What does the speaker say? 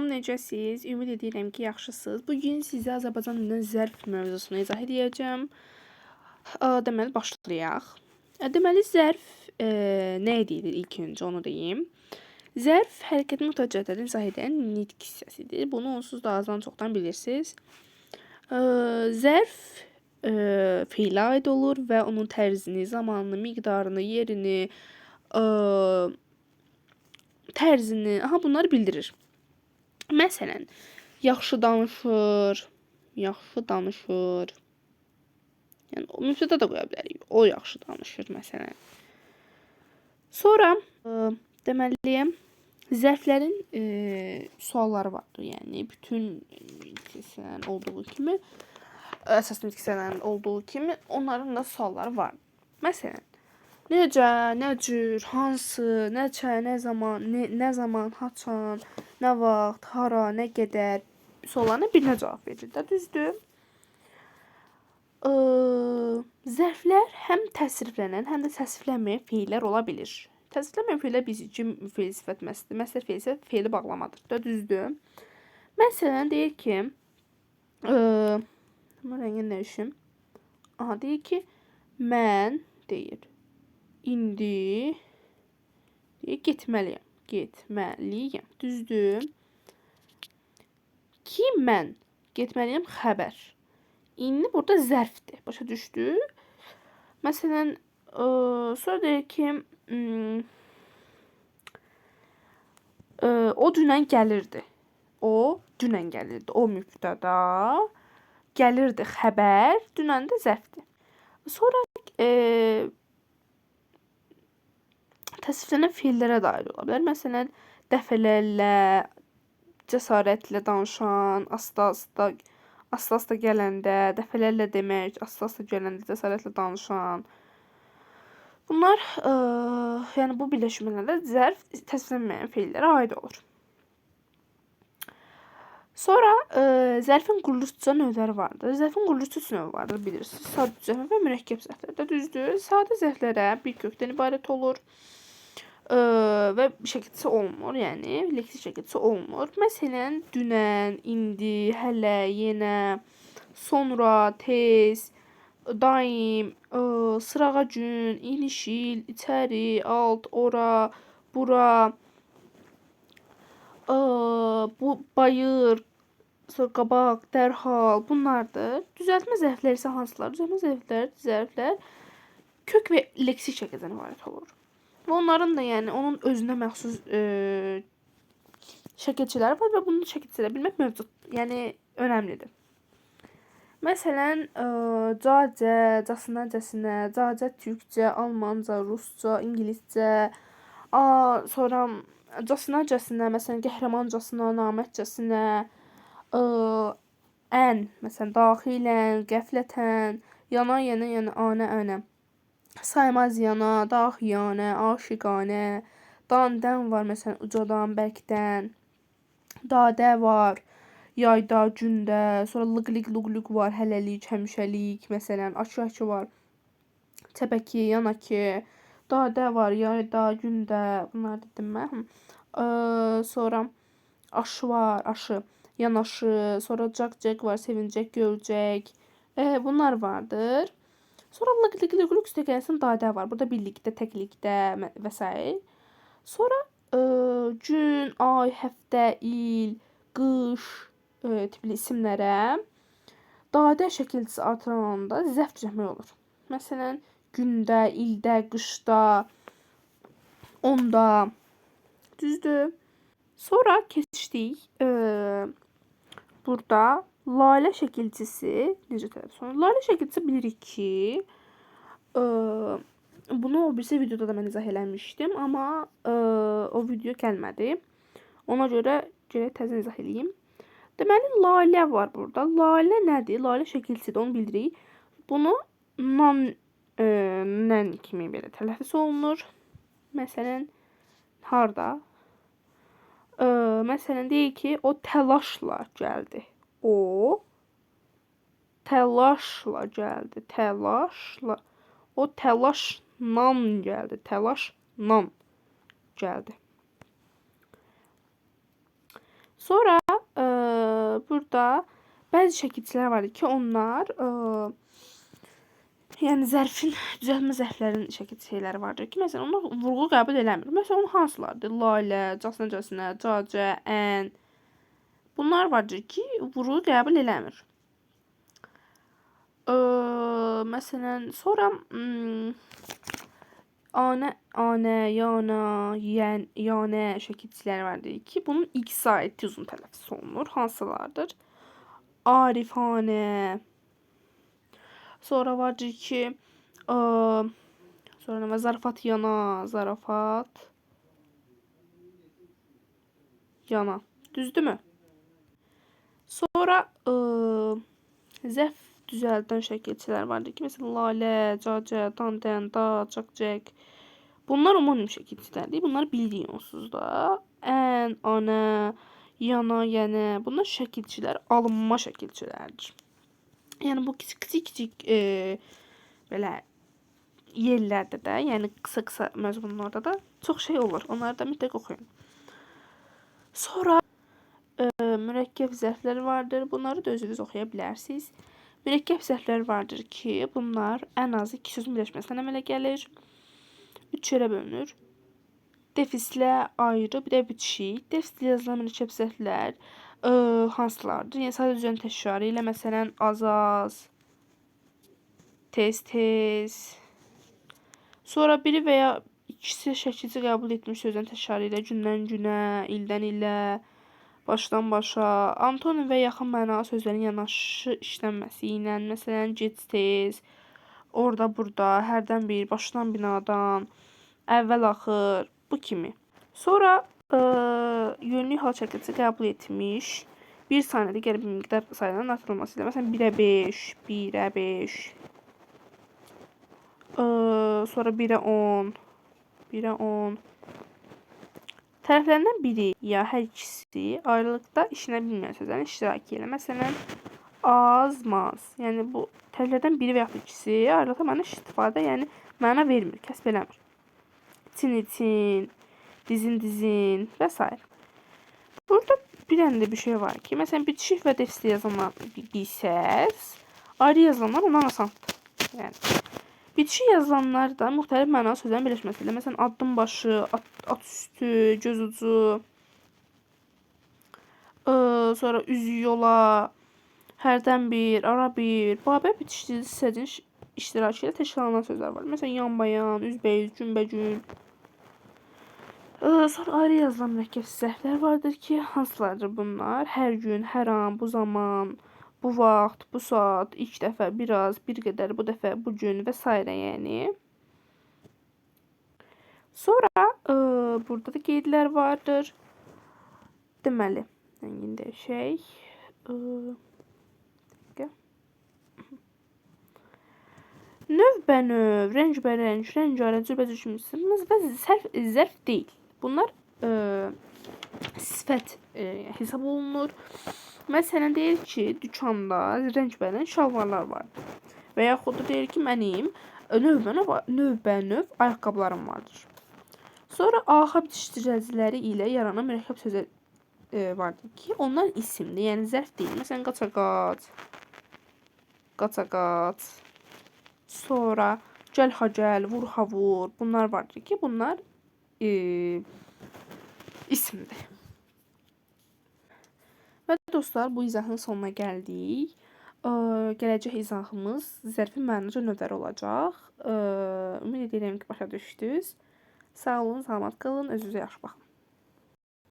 Salam, necəsiz? Ümid edirəm ki, yaxşısınız. Bugün sizə Azərbaycan dilindən zərf mövzusunu izah edəcəm. Deməli, başlayaq. Deməli, zərf nə edilir ilk öncə onu deyim. Zərf hərəkəti mütəccəddini izah edən nitq hissəsidir. Bunu onsuz da azdan çoxdan bilirsiniz. Zərf feilə aid olur və onun tərzini, zamanını, miqdarını, yerini, tərzini, bunları bildirir. Məsələn, yaxşı danışır. Yəni, mübtəda da qoya bilərik. O yaxşı danışır, məsələn. Sonra, deməli, zərflərin sualları vardır. Yəni, bütün nitq olduğu kimi, əsas nitq olduğu kimi, onların da sualları var. Məsələn, necə, nə cür, hansı, neçə, nə zaman, haçan, nə vaxt, hara, nə qədər suallarına birinə cavab verir də, düzdür? Zərflər həm təsriflənən, həm də təsriflənməyən feillər ola bilir. Təsriflənməyən feillər birinci feil sifət məsdər feil isə feili bağlamadır da, düzdür? Məsələn, deyir ki, rəngin nə işim? Deyir ki, mən, deyir, indi getməliyəm, düzdür? Ki, mən getməliyəm xəbər. İndi burada zərfdir, başa düşdü? Məsələn, sonra deyir ki, o dünən gəlirdi. O mübtəda, gəlirdi xəbər, dünən də zərfdir. Sonra təsriflənən feillərə dair ola bilər. Məsələn, dəfələrlə, cəsarətlə danışan, asta-asta gələndə, dəfələrlə demək, asta-asta gələndə, cəsarətlə danışan. Bunlar, yəni bu birləşmələrdə zərf təsriflənməyən feillərə aid olur. Sonra, zərfin quruluşçu növləri vardır. Zərfin quruluşçu növü vardır, bilirsiniz. Sadə zərf və mürəkkəb zərflərdə, düzdür? Sadə zərflərə bir kökdən ibarət olur. Və şəkilçisi olmur, yəni leksik şəkilçisi olmur. Məsələn, dünən, indi, hələ, yenə, sonra, tez, daim, sırağa gün, inişil, içəri, alt, ora, bura, bayır, sonra qabaq, dərhal, bunlardır. Düzəltmə zərfləri isə hansılar? Düzəltmə zərflər kök və leksik şəkildən ibarət olur. Və onların da, yəni, onun özünə məxsus şəkilçiləri var və bunu şəkilçiləri bilmək mövcud, yəni, önəmlidir. Məsələn, cacə, casına, cəsinə, cacə türkcə, almanca, rusca, ingiliscə, sonra casına, cəsinə, məsələn, qəhrəmancasına, namətcəsinə, məsələn, daxilən, qəflətən, yana, yəni, anə, saymaz yana, daxiyanə, aşiqanə, dan var, məsələn, ucadan, bərkdən, dadə var, yayda, gündə, sonra lıqliq, luqluq var, hələlik, həmişəlik, məsələn, akı var, təbəki, yanaki, dadə var, yayda, gündə, bunlar dedim mən. Sonra aşı var, yanaşı, sonra caq var, sevincək, görcək, bunlar vardır. Sonra lıqluq üstəgəlsin dadə var. Burada birlikdə, təklikdə və s. Sonra gün, ay, həftə, il, qış tipli isimlərə dadə şəkilçisi artırılanda zərf düzəltmək olur. Məsələn, gündə, ildə, qışda, onda, düzdür? Sonra keçdik burada lalə şəkilçisi necə tərəf sonra? Lalə şəkilçisi bilirik ki, bunu o birisi videoda da mən izah eləmişdim, amma o video gəlmədi. Ona görə gərək təzə izah eləyim. Deməli, lalə var burada. Lalə nədir? Lalə şəkilçisidir, onu bildirik. Bunu nən kimi belə tələffüz olunur. Məsələn, harda? Məsələn, deyək ki, o təlaşla gəldi. O təlaşla gəldi. O təlaşla gəldi. Sonra burada bəzi şəkilçilər var ki, onlar yəni zərfin düzəltmə zərflərin şəkil şeyləri vardır ki, məsələn, onlar vurğu qəbul eləmir. Məsələn, onun hansılardır? Lalə, casına, cacə, ən. Bunlar vardır ki, vurğu qəbul eləmir. Məsələn, sonra anə, yana, yanə şəkilçiləri vardır ki, bunun ilk saiti uzun tələffüz olunur. Hansılardır? Arifanə. Sonra vardır ki, sonra nə var? Zarafat yana, zarafat yana. Düzdürmü? Sonra zərf düzəldən şəkilçilər vardır ki, məsələn, lalə, cacə, dandən, da, caqcək. Bunlar umonim şəkilçilərdir. Bunları bildiyin onsuz da. Ən, anə, yana, yənə. Bunlar şəkilçilər, alınma şəkilçilərdir. Yəni bu kiçik belə yerlərdə də, yəni qısa məzmunlarda da çox şey olur. Onları da mütləq oxuyun. Sonra mürəkkəb zərfləri vardır. Bunları da özünüz oxuya bilərsiniz. Mürəkkəb zərfləri vardır ki, bunlar ən azı 2 sözün birləşməsindən əmələ gəlir. 3 yerə bölünür. Defislə ayrı, bir də bitişik. Defislə yazılan mürəkkəb zərflər hansılardır? Yəni sadəcə düzən təkrarı ilə, məsələn, az-az, tez-tez. Sonra biri və ya ikisi şəkilçi qəbul etmiş sözün təkrarı ilə, gündən günə, ildən ilə, başdan başa, antonim və yaxın mənalı sözlərin yanaşı işlənməsi ilə, məsələn, gec-tez, orada, burada, hərdən bir, başdan binadan, əvvəl-axır, bu kimi. Sonra yönlü hal şəkilçi qəbul etmiş bir saniyədə digər bir miqdar sayının artırılması ilə, məsələn, 1-ə 5, 1-ə 5, sonra 1-ə 10, 1-ə 10. Tərəflərindən biri ya hər ikisi ayrılıqda işlənə bilməyən sözlərin iştirakı ilə, məsələn, az, maz. Yəni bu tərəflərdən biri və yaxud ikisi ayrılıqda məna istifadə, yəni məna vermir, kəsb eləmir. İçin, dizin və s. Burada bir dənə də bir şey var ki, məsələn, bitişik və defisli yazılan bilsəz, ayrı yazılanlar ondan asandır. Yəni bitişik yazılanlar da müxtəlif mənalı sözlərin birləşməsidir. Məsələn, addım başı, at üstü, göz ucu, sonra üzü yola, hərdən bir, ara bir, babə bitişli hissəcin iştirakı ilə təşkil sözlər var. Məsələn, yanbayan, üzbəüz, günbəgün. Sonra ayrı yazılan mürəkkəb zərflər vardır ki, hansılardır bunlar? Hər gün, hər an, bu zaman, bu vaxt, bu saat, ilk dəfə, biraz, bir qədər, bu dəfə, bu gün və s. yəni. Sonra burada da qeydlər vardır. Deməli, indi növbənöv, rəngbərəng, rəngarəng, cürbəcür kimi zərf deyil. Bunlar sifət hesab olunur. Məsələn, deyir ki, dükanda rəngbərəng şalvarlar vardır. Və yaxud da deyir ki, mənim növbənöv ayaqqabılarım vardır. Sonra AX bitişdiriciləri ilə yaranan mürəkkəb sözü vardır ki, onlar isimdir, yəni zərf deyil. Məsələn, qaçaqaç, qaçaqaç. Sonra gəl ha gəl, vur ha vur. Bunlar vardır ki, bunlar isimdir. Və dostlar, bu izahın sonuna gəldik. Gələcək izahımız zərfin mənaca növləri olacaq. Ümid edirəm ki, başa düşdünüz. Sağ olun, salamat qalın, özünüzə yaxşı baxın.